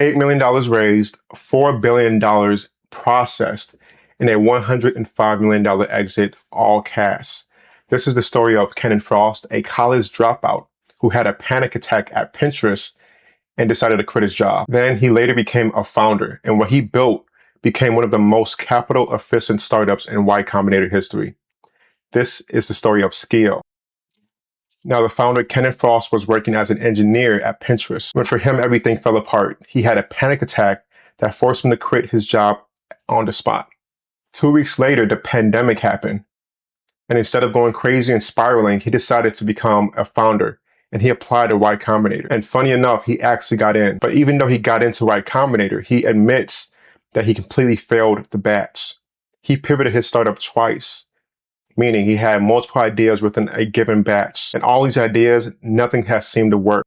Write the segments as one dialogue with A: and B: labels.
A: $8 million raised, $4 billion processed, and a $105 million exit, all cash. This is the story of Ken Frost, a college dropout who had a panic attack at Pinterest and decided to quit his job. Then he later became a founder, and what he built became one of the most capital efficient startups in Y Combinator history. This is the story of Skio. Now, the founder, Kenneth Frost, was working as an engineer at Pinterest when for him everything fell apart. He had a panic attack that forced him to quit his job on the spot. 2 weeks later, the pandemic happened. And instead of going crazy and spiraling, he decided to become a founder. And he applied to Y Combinator. And funny enough, he actually got in. But even though he got into Y Combinator, he admits that he completely failed the batch. He pivoted his startup twice, meaning he had multiple ideas within a given batch. And all these ideas, nothing has seemed to work.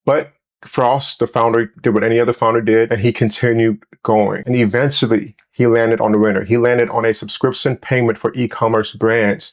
A: But Frost, the founder, did what any other founder did, and he continued going. And eventually, he landed on the winner. He landed on a subscription payment for e-commerce brands.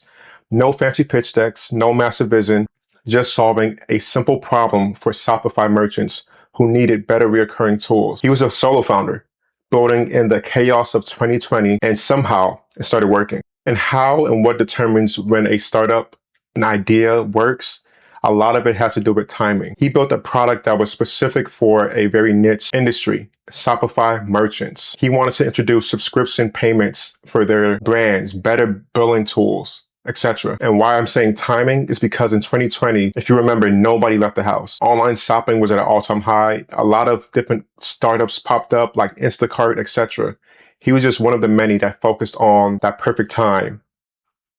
A: No fancy pitch decks, no massive vision, just solving a simple problem for Shopify merchants who needed better recurring tools. He was a solo founder, building in the chaos of 2020, and somehow it started working. And how and what determines when a startup, an idea works? A lot of it has to do with timing. He built a product that was specific for a very niche industry, Shopify merchants. He wanted to introduce subscription payments for their brands, better billing tools, etc. And why I'm saying timing is because in 2020, if you remember, nobody left the house. Online shopping was at an all-time high. A lot of different startups popped up like Instacart, etc. He was just one of the many that focused on that perfect time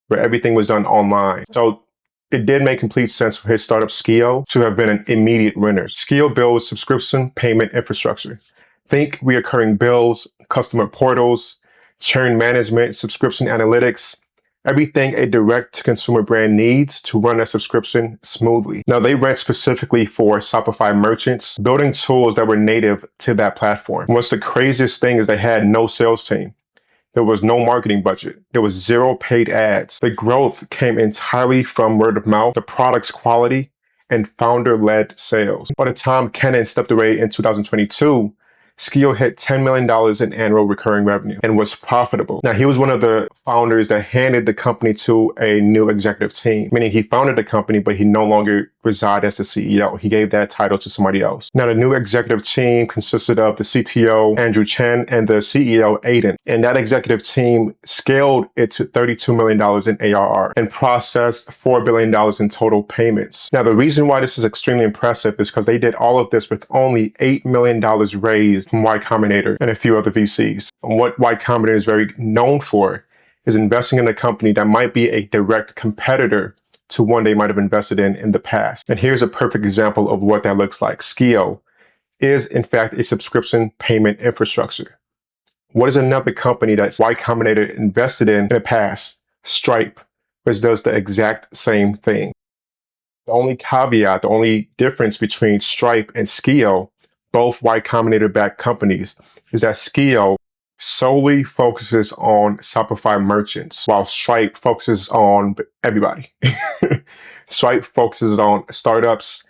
A: where everything was done online. So it did make complete sense for his startup Skio to have been an immediate winner. Skio builds subscription payment infrastructure. Think recurring bills, customer portals, churn management, subscription analytics, everything a direct-to-consumer brand needs to run a subscription smoothly. Now, they ran specifically for Shopify merchants, building tools that were native to that platform. What's the craziest thing is they had no sales team. There was no marketing budget. There was zero paid ads. The growth came entirely from word of mouth, the product's quality, and founder-led sales. By the time Kenan stepped away in 2022, Skio hit $10 million in annual recurring revenue and was profitable. Now, he was one of the founders that handed the company to a new executive team, meaning he founded the company, but he no longer resided as the CEO. He gave that title to somebody else. Now, the new executive team consisted of the CTO, Andrew Chen, and the CEO, Aiden. And that executive team scaled it to $32 million in ARR and processed $4 billion in total payments. Now, the reason why this is extremely impressive is because they did all of this with only $8 million raised from Y Combinator and a few other VCs. And what Y Combinator is very known for is investing in a company that might be a direct competitor to one they might have invested in the past. And here's a perfect example of what that looks like. Skio is, in fact, a subscription payment infrastructure. What is another company that Y Combinator invested in the past? Stripe, which does the exact same thing. The only caveat, the only difference between Stripe and Skio, both Y Combinator-backed companies, is that Skio solely focuses on Shopify merchants, while Stripe focuses on everybody. Stripe focuses on startups,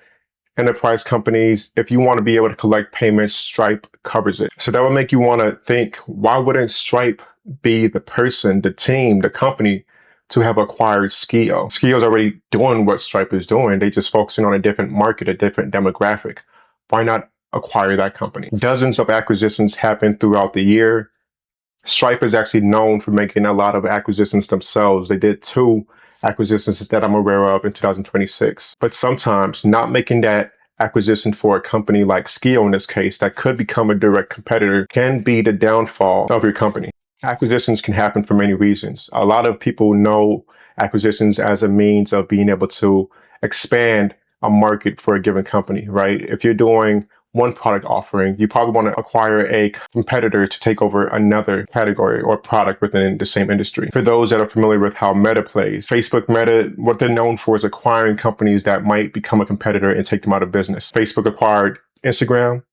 A: enterprise companies. If you want to be able to collect payments, Stripe covers it. So that would make you want to think, why wouldn't Stripe be the person, the team, the company to have acquired Skio? Skio's already doing what Stripe is doing. They just focusing on a different market, a different demographic. Why not acquire that company? Dozens of acquisitions happen throughout the year. Stripe is actually known for making a lot of acquisitions themselves. They did 2 acquisitions that I'm aware of in 2026. But sometimes not making that acquisition for a company like Skio in this case that could become a direct competitor can be the downfall of your company. Acquisitions can happen for many reasons. A lot of people know acquisitions as a means of being able to expand a market for a given company, right? If you're doing one product offering, you probably want to acquire a competitor to take over another category or product within the same industry. For those that are familiar with how Meta plays, Facebook Meta, what they're known for is acquiring companies that might become a competitor and take them out of business. Facebook acquired Instagram,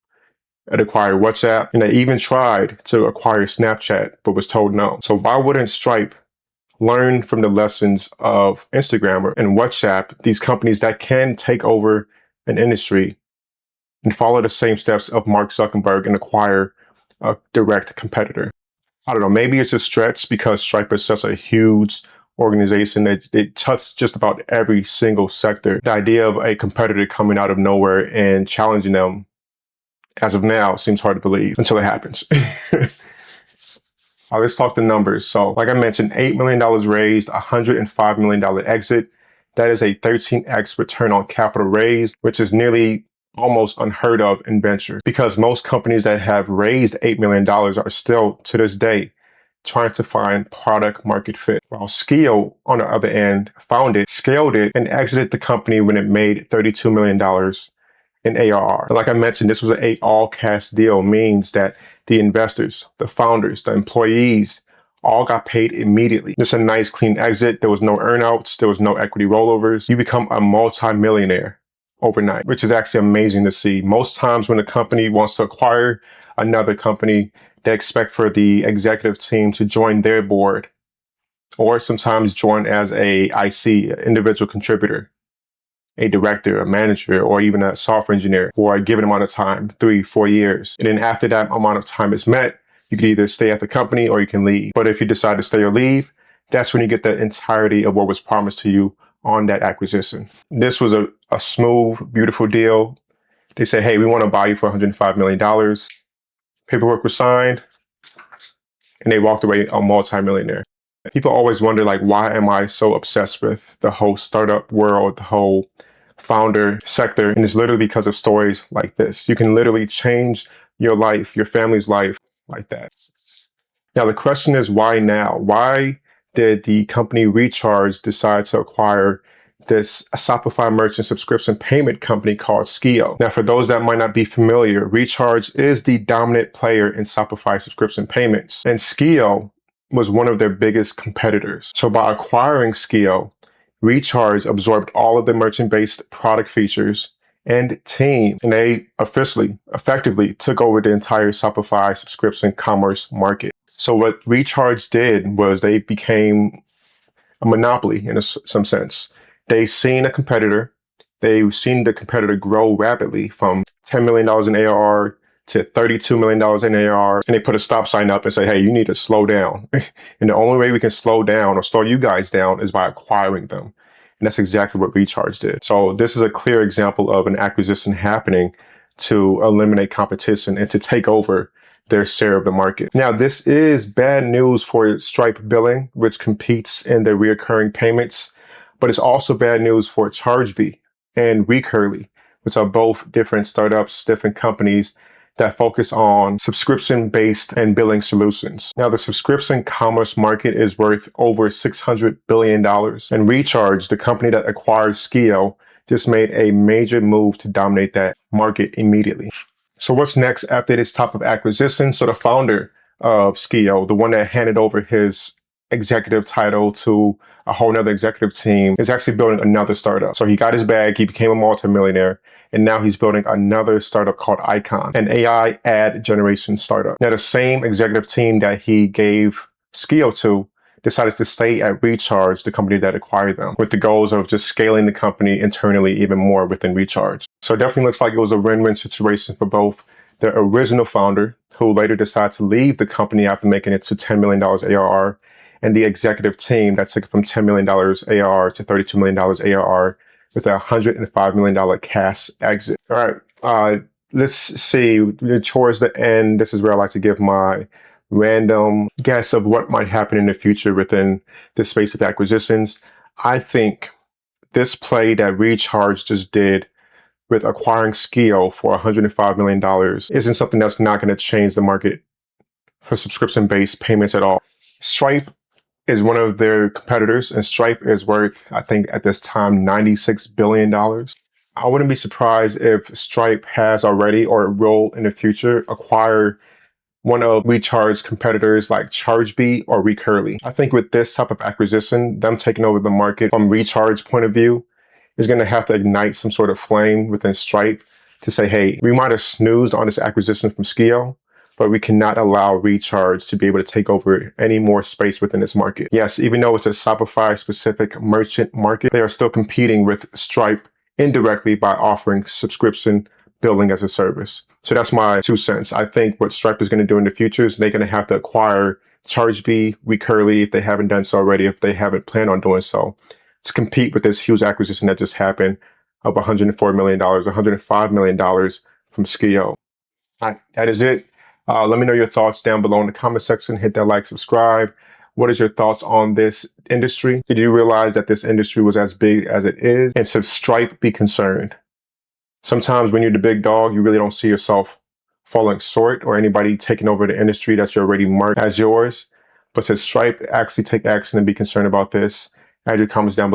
A: it acquired WhatsApp, and they even tried to acquire Snapchat, but was told no. So why wouldn't Stripe learn from the lessons of Instagram and WhatsApp, these companies that can take over an industry and follow the same steps of Mark Zuckerberg and acquire a direct competitor. I don't know, maybe it's a stretch because Stripe is such a huge organization that it touches just about every single sector. The idea of a competitor coming out of nowhere and challenging them, as of now, seems hard to believe until it happens. Let's talk the numbers. So like I mentioned, $8 million raised, $105 million exit. That is a 13x return on capital raised, which is nearly almost unheard of in venture, because most companies that have raised $8 million are still, to this day, trying to find product market fit. While Skio, on the other end, found it, scaled it, and exited the company when it made $32 million in ARR. Like I mentioned, this was an all-cash deal, means that the investors, the founders, the employees, all got paid immediately. Just a nice clean exit. There was no earnouts. There was no equity rollovers. You become a multi-millionaire overnight, which is actually amazing to see. Most times when a company wants to acquire another company, they expect for the executive team to join their board, or sometimes join as a IC, individual contributor, a director, a manager, or even a software engineer for a given amount of time, 3-4 years. And then after that amount of time is met, you can either stay at the company or you can leave. But if you decide to stay or leave, that's when you get the entirety of what was promised to you on that acquisition. This was a smooth, beautiful deal. They said, hey, we want to buy you for $105 million. Paperwork was signed, and they walked away a multi-millionaire. People always wonder, like, why am I so obsessed with the whole startup world, the whole founder sector? And it's literally because of stories like this. You can literally change your life, your family's life like that. Now, the question is, why now? Why did the company Recharge decide to acquire this Shopify merchant subscription payment company called Skio? Now, for those that might not be familiar, Recharge is the dominant player in Shopify subscription payments, and Skio was one of their biggest competitors. So by acquiring Skio, Recharge absorbed all of the merchant-based product features and team, and they effectively took over the entire Shopify subscription commerce market. So what Recharge did was they became a monopoly in some sense. They seen a competitor. They've seen the competitor grow rapidly from $10 million in ARR to $32 million in ARR. And they put a stop sign up and say, hey, you need to slow down. And the only way we can slow down or slow you guys down is by acquiring them. And that's exactly what Recharge did. So this is a clear example of an acquisition happening to eliminate competition and to take over their share of the market. Now, this is bad news for Stripe Billing, which competes in the recurring payments, but it's also bad news for Chargebee and Recurly, which are both different startups, different companies that focus on subscription-based and billing solutions. Now, the subscription commerce market is worth over $600 billion. And Recharge, the company that acquired Skio, just made a major move to dominate that market immediately. So what's next after this type of acquisition? So the founder of Skio, the one that handed over his executive title to a whole nother executive team, is actually building another startup. So he got his bag, he became a multimillionaire, and now he's building another startup called Icon, an AI ad generation startup. Now, the same executive team that he gave Skio to decided to stay at Recharge, the company that acquired them, with the goals of just scaling the company internally even more within Recharge. So it definitely looks like it was a win-win situation for both the original founder, who later decided to leave the company after making it to $10 million ARR, and the executive team that took it from $10 million ARR to $32 million ARR with a $105 million cash exit. All right, let's see. Towards the end, this is where I like to give my random guess of what might happen in the future within the space of acquisitions. I think this play that Recharge just did with acquiring Skio for $105 million isn't something that's not going to change the market for subscription-based payments at all. Stripe is one of their competitors, and Stripe is worth, I think at this time, $96 billion. I wouldn't be surprised if Stripe has already or will in the future acquire one of Recharge's competitors like Chargebee or Recurly. I think with this type of acquisition, them taking over the market from Recharge's point of view is going to have to ignite some sort of flame within Stripe to say, hey, we might have snoozed on this acquisition from Skio, but we cannot allow Recharge to be able to take over any more space within this market. Yes, even though it's a Shopify-specific merchant market, they are still competing with Stripe indirectly by offering subscription billing as a service. So that's my 2 cents. I think what Stripe is going to do in the future is they're going to have to acquire Chargebee, Recurly, if they haven't done so already, if they haven't planned on doing so, to compete with this huge acquisition that just happened of $104 million, $105 million from Skio. That is it. Let me know your thoughts down below in the comment section. Hit that like, subscribe. What is your thoughts on this industry? Did you realize that this industry was as big as it is? And should Stripe be concerned? Sometimes when you're the big dog, you really don't see yourself falling short or anybody taking over the industry that's already marked as yours. But should Stripe actually take action and be concerned about this? Add your comments down below.